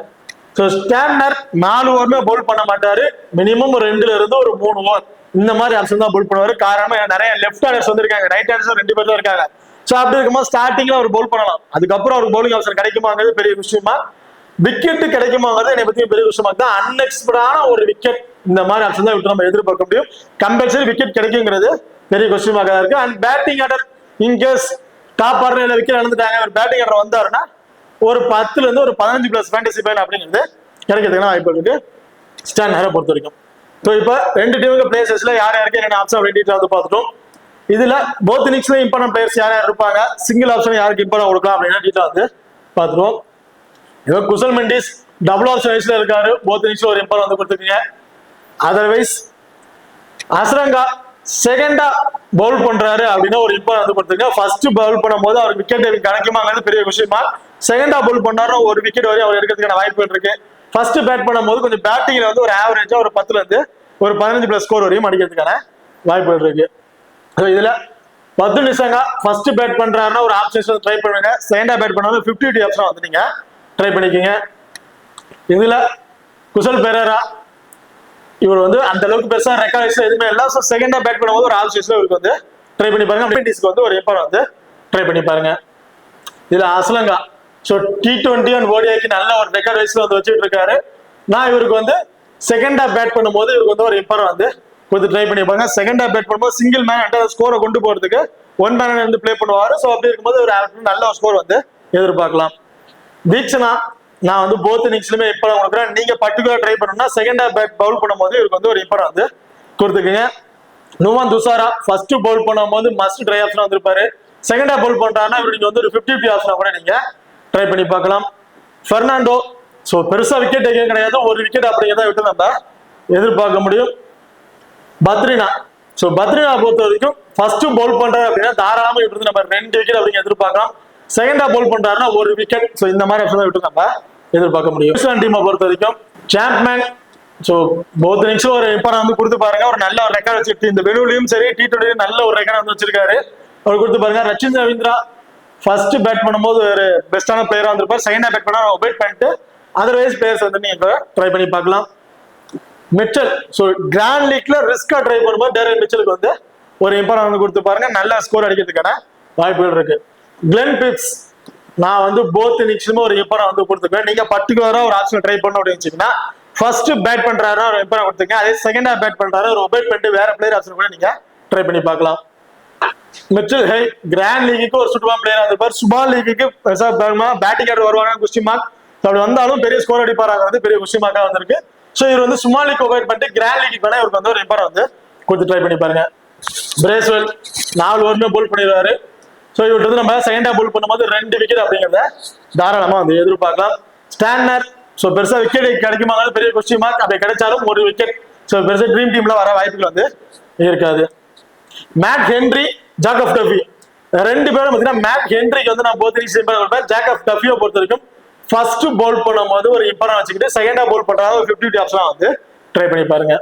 ஸ்டாண்டர் 4 ஓவருமே பவுல் பண்ண மாட்டாரு. மினிமம் ஒரு 2 ஒரு 3 ஓவர் இந்த மாதிரி ஆப்ஷன் தான் பவுல் பண்ணுவாரு. காரணம் நிறைய லெஃப்ட் ஹேண்டர்ஸ் வந்திருக்காங்க, ரைட் ஹேண்டர்ஸ் 2 பேர் தான் இருக்காங்க. சோ அப்படி இருக்கும்போது ஸ்டார்டிங்ல அவர் பவுல் பண்ணலாம். அதுக்கப்புறம் அவருக்கு பவுலிங் ஆப்ஷன் கிடைக்குமாங்கிறது பெரிய விஷயமா. விக்கெட் கிடைக்குமாங்கிறது என்னை பத்தி பெரிய விஷயமா தான். அன்எக்ஸ்பெக்டான ஒரு விக்கெட் இந்த மாதிரி ஆப்ஷன் தான் விட்டு நம்ம எதிர்பார்க்க முடியும். கம்பல்சரி விக்கெட் கிடைக்குங்கிறது பெரிய கொஸ்டின் மார்க்கா இருக்கு. And batting order in case top ஆர்டர்ல விக்கெட் இழந்துட்டாங்க, ஒரு பேட்டிங் ஆர்டர் வந்தாருன்னா ஒரு 10ல இருந்து ஒரு 15 பிளஸ் ஃபேண்டசி பாயிண்ட் அப்படிங்கிறது கிடைக்கிறதுக்கான வாய்ப்பு இருக்கு ஸ்டான் ஹேரை பொறுத்த வரைக்கும். ஸோ இப்போ ரெண்டு டீமுக்கு பிளேசஸ்ல யார் யாருக்கு என்னென்ன ஆப்ஷன் அப்படின்னு வந்து பார்த்துட்டோம். இதுல போத் இன்னிங்ஸ்ல இம்பார்ட்டன்ட் பிளேயர்ஸ் யார் யார் இருப்பாங்க, சிங்கிள் ஆப்ஷன் யாருக்கு இம்பார்ட்டன் கொடுக்கலாம் அப்படின்னு டீட்டெயில் வந்து பார்த்துருவோம். இப்போ குசல் மெண்டிஸ் டபுள் ஆப்ஷன் வைஸ்ல இருக்காரு, போத் இன்னிங்ஸ்ல ஒரு இம்பார்ட்டன் வந்து கொடுத்துருக்கீங்க. அதர்வைஸ் அஸ்ரங்கா செகண்டா பவுல் பண்றாரு அப்படின்னா ஒரு இம்பார்ட்டன் வந்து கொடுத்துருக்கீங்க. ஃபர்ஸ்ட் பவுல் பண்ணும்போது அவர் விக்கெட் கிடைக்குமாங்கிறது பெரிய விஷயமா. செகண்டா பவுல் பண்ணாருன்னா ஒரு விக்கெட் வரையும் அவர் எடுக்கிறதுக்கான வாய்ப்புகள் இருக்கு. ஃபர்ஸ்ட் பேட் பண்ணும்போது கொஞ்சம் பேட்டிங்ல வந்து ஒரு ஆவரேஜா ஒரு 10ல இருந்து ஒரு 15 பிளஸ் ஸ்கோர் வரையும் அடிக்கிறதுக்கான வாய்ப்புகள் இருக்கு. இதுல 10 நிமிஷங்க ஃபர்ஸ்ட் பேட் பண்றாருன்னா ஒரு ஆப்ஷன் ட்ரை பண்ணுங்க. செகண்டா பேட் பண்ணாலும் 50 ஆப்ஷன் வந்து நீங்க ட்ரை பண்ணிக்கோங்க. இதுல குசல் பெரேரா இவர் வந்து அந்த அளவுக்கு பெருசா ரெக்கார்ட்ஸ் எதுவுமே இல்லை. ஸோ செகண்டா பேட் பண்ணும்போது ஒரு ஆப்ஷன்ஸ்ல இவருக்கு வந்து ட்ரை பண்ணி பாருங்க. மெண்டிஸ்க்கு வந்து ஒரு எப்பர் வந்து ட்ரை பண்ணி பாருங்க. இதுல அஸ்லங்கா ஸோ T20 அண்ட் ஓடிஐக்கு நல்ல ஒரு ரெக்கார்ட் வைஸ்ல வந்து வச்சுட்டு இருக்காரு. நான் இவருக்கு வந்து செகண்டா பேட் பண்ணும்போது இவருக்கு வந்து ஒரு எப்பர் வந்து கொஞ்சம் ட்ரை பண்ணி பாருங்க. செகண்டா பேட் பண்ணும்போது சிங்கிள் மேன் அந்த ஸ்கோரை கொண்டு போறதுக்கு ஒன் மேன் வந்து பிளே பண்ணுவாரு. ஸோ அப்படி இருக்கும்போது ஒரு நல்ல ஒரு ஸ்கோர் வந்து எதிர்பார்க்கலாம். தீக்ஷனா நான் வந்து போத் இன்னிங்ஸ்லுமே இப்போ கொடுக்குறேன். நீங்க பர்டிகுலர் ட்ரை பண்ணணும்னா செகண்டா பேட் பவுல் பண்ணும்போது இவருக்கு வந்து ஒரு இப்பர் வந்து கொடுத்துக்குங்க. நுவான் துசாரா ஃபர்ஸ்ட் பவுல் பண்ணும்போது மஸ்ட் ட்ரை ஆப்ஷன் வந்திருப்பாரு. செகண்டா பவுல் பண்றாருன்னா இவர் நீங்க வந்து ஒரு 50 ஆப்ஷன் கூட நீங்க ட்ரை பண்ணி பார்க்கலாம். பெர்னாண்டோ ஸோ பெருசா விக்கெட் டேக்கிங் கிடையாது, ஒரு விக்கெட் அப்படிங்கிறத விட்டு நம்ம எதிர்பார்க்க முடியும். பத்ரினா ஸோ பத்ரினா பொறுத்த வரைக்கும் ஃபர்ஸ்ட் பவுல் பண்றாரு அப்படின்னா தாராளமா விட்டு நம்ம 2 விக்கெட் அப்படிங்க எதிர்பார்க்கலாம். செகண்டா பவுல் பண்றாருன்னா ஒரு விக்கெட். ஸோ இந்த மாதிரி ஆப்ஷன் விட்டு நம்ம எதிர்பார்க்க முடியும். நியூசிலாந்து டீமை பொறுத்த வரைக்கும் சாம்ப்மேன் ஸோ போத் இன்னிங்ஸும் ஒரு இம்பார்ட்டன் வந்து கொடுத்து பாருங்க. ஒரு நல்ல ஒரு ரெக்கார்ட் வச்சுட்டு இந்த வெனுலையும் சரி T20 நல்ல ஒரு ரெக்கார்ட் வந்து வச்சிருக்காரு. அவர் கொடுத்து பாருங்க. ரச்சின் ரவீந்திரா ஃபர்ஸ்ட் பேட் பண்ணும்போது ஒரு பெஸ்டான பிளேயரா வந்திருப்பார். செகண்டா பேட் பண்ணா ஒபேட் பண்ணிட்டு அதர்வைஸ் பிளேயர்ஸ் வந்து நீங்க ட்ரை பண்ணி பார்க்கலாம். மிச்சல் ஸோ கிராண்ட் லீக்ல ரிஸ்கா ட்ரை பண்ணும்போது டேரல் மிச்சலுக்கு வந்து ஒரு இம்பார்ட்டன் வந்து கொடுத்து பாருங்க. நல்ல ஸ்கோர் அடிக்கிறதுக்கான வாய்ப்புகள் இருக்கு. கிளென் பிப்ஸ் நான் வந்து போத் இன்னிங்ஸ்லுமே ஒரு இம்பார்ட்டன் வந்து கொடுத்துருக்கேன். நீங்க பர்டிகுலரா ஒரு ஆப்ஷன் ட்ரை பண்ண அப்படின்னு ஃபர்ஸ்ட் பேட் பண்றாருன்னா ஒரு இம்பார்ட்டன் கொடுத்துருக்கேன். அதே செகண்டா பேட் பண்றாரு ஒரு ஒபேட் பண்ணிட்டு வேற பிளேயர் ஆப்ஷன் கூட நீங்க ட்ரை பண்ணி பார்க்கலாம். மிச்சல் ஹே கிராண்ட் லீக்கு ஒரு சுட்டுவா பிளேயர் இருப்பார். சுபால் லீக்கு பேட்டிங் ஆர்டர் வருவாங்க கொஸ்டின் மார்க். அப்படி வந்தாலும் பெரிய ஸ்கோர் அடிப்பாராங்கிறது பெரிய கொஸ்டின் மார்க்கா வந்திருக்கு. ஸோ இவர் வந்து சுமால் லீக் ஒபேட் பண்ணிட்டு கிராண்ட் லீக்கு வேணா இவருக்கு வந்து ஒரு இம்பார்ட்டன் வந்து கொடுத்து ட்ரை பண்ணி பாருங்க. பிரேஸ்வெல் 4 ஓவருமே போல் பண்ணிடுவாரு. ஸோ இவர்கிட்ட வந்து நம்ம செகண்டா போல் பண்ணும்போது 2 விக்கெட் அப்படிங்கிறத தாராளமா வந்து எதிர்பார்க்கலாம். ஸ்டாண்டர் ஸோ பெருசா விக்கெட் கிடைக்குமாங்க பெரிய கொஸ்டின் மார்க். அப்படி கிடைச்சாலும் ஒரு விக்கெட். ஸோ பெருசா ட்ரீம் டீம்ல வர வாய்ப்புகள் வந்து இருக்காது. Matt Henry Jacob Duffy 2 பேரும் பார்த்தீங்கன்னா மேட் ஹென்ரிக்கு வந்து நான் போத் இன்னிங்ஸ் கொடுப்பேன். ஜாக் ஆஃப் டஃபியை பொறுத்த வரைக்கும் ஃபர்ஸ்ட் பவுல் பண்ணும்போது ஒரு இம்பார்ட்டன் வச்சுக்கிட்டு செகண்டா பவுல் பண்றாங்க ஒரு 50 ஆப்ஷன் வந்து ட்ரை பண்ணி பாருங்க.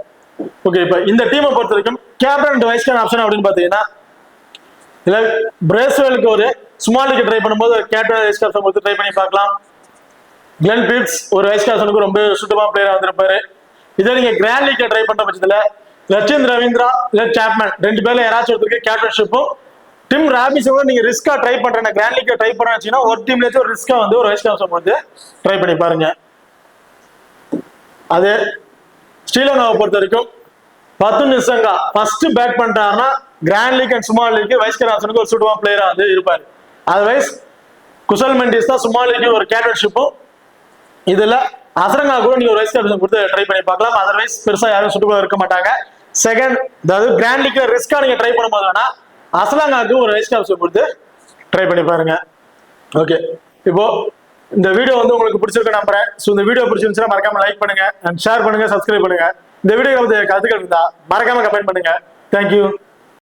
ஓகே இப்போ இந்த டீமை பொறுத்த வரைக்கும் captain and vice captain option அப்படின்னு பாத்தீங்கன்னா இல்ல பிரேஸ்வெலுக்கு ஒரு ஸ்மால் லீக் ட்ரை பண்ணும்போது ஒரு கேப்டன் வைஸ் கேப்டன் கொடுத்து ட்ரை பண்ணி பார்க்கலாம். கிளென் பிப்ஸ் ஒரு வைஸ் கேப்டனுக்கு ரொம்ப சுத்தமா பிளேயரா வந்திருப்பாரு. இதே நீங்க கிராண்ட் லீக்ல ட்ரை பண்ற பட்சத்துல ரச்சின் ரவீந்திரா இல்ல சாப்மேன் 2 பேர்ல யாராச்சும் ஒருத்தருக்கு கேப்டன்ஷிப்பும் டிம் ராபின்சன் நீங்க ரிஸ்கா ட்ரை பண்றேன் கிராண்ட் லீக்ல ட்ரை பண்ணா ஒரு டீம்ல ஒரு ரிஸ்கா வந்து ஒரு வைஸ் கேப்டன் வந்து ட்ரை பண்ணி பாருங்க. அது ஸ்ரீலங்காவை பொறுத்த வரைக்கும் 10 நிமிஷங்கா ஃபர்ஸ்ட் பேட் பண்றாருன்னா grand league and small league vice கேப்டனுக்கு ஒரு சூட்டமா பிளேயரா வந்து இருப்பாரு. அதர்வைஸ் குசல் மெண்டிஸ் தான் ஸ்மால் லீக் ஒரு கேப்டன்ஷிப்பும். இதுல அசரங்கா கூட நீங்க ஒரு வைஸ் கேப்டன் கொடுத்து ட்ரை பண்ணி பார்க்கலாம். அதர்வைஸ் பெருசா யாரும் சுட்டுக்குள்ள இருக்க மாட்டாங்க. செகண்ட் அதாவது கிராண்ட் லீக்ல ரிஸ்கா நீங்க ட்ரை பண்ணும்போது வேணா அசலாங்காக்கு ஒரு வைஸ் கேப்டன் கொடுத்து ட்ரை பண்ணி பாருங்க. ஓகே இப்போ இந்த வீடியோ வந்து உங்களுக்கு பிடிச்சிருக்க நம்புறேன். ஸோ இந்த வீடியோ பிடிச்சிருந்துச்சுன்னா மறக்காம லைக் பண்ணுங்க அண்ட் ஷேர் பண்ணுங்க, சப்ஸ்கிரைப் பண்ணுங்க. இந்த வீடியோ வந்து கருத்துக்கள் இருந்தா மறக்காம கமெண்ட் பண்ணுங்க. தேங்க்யூ.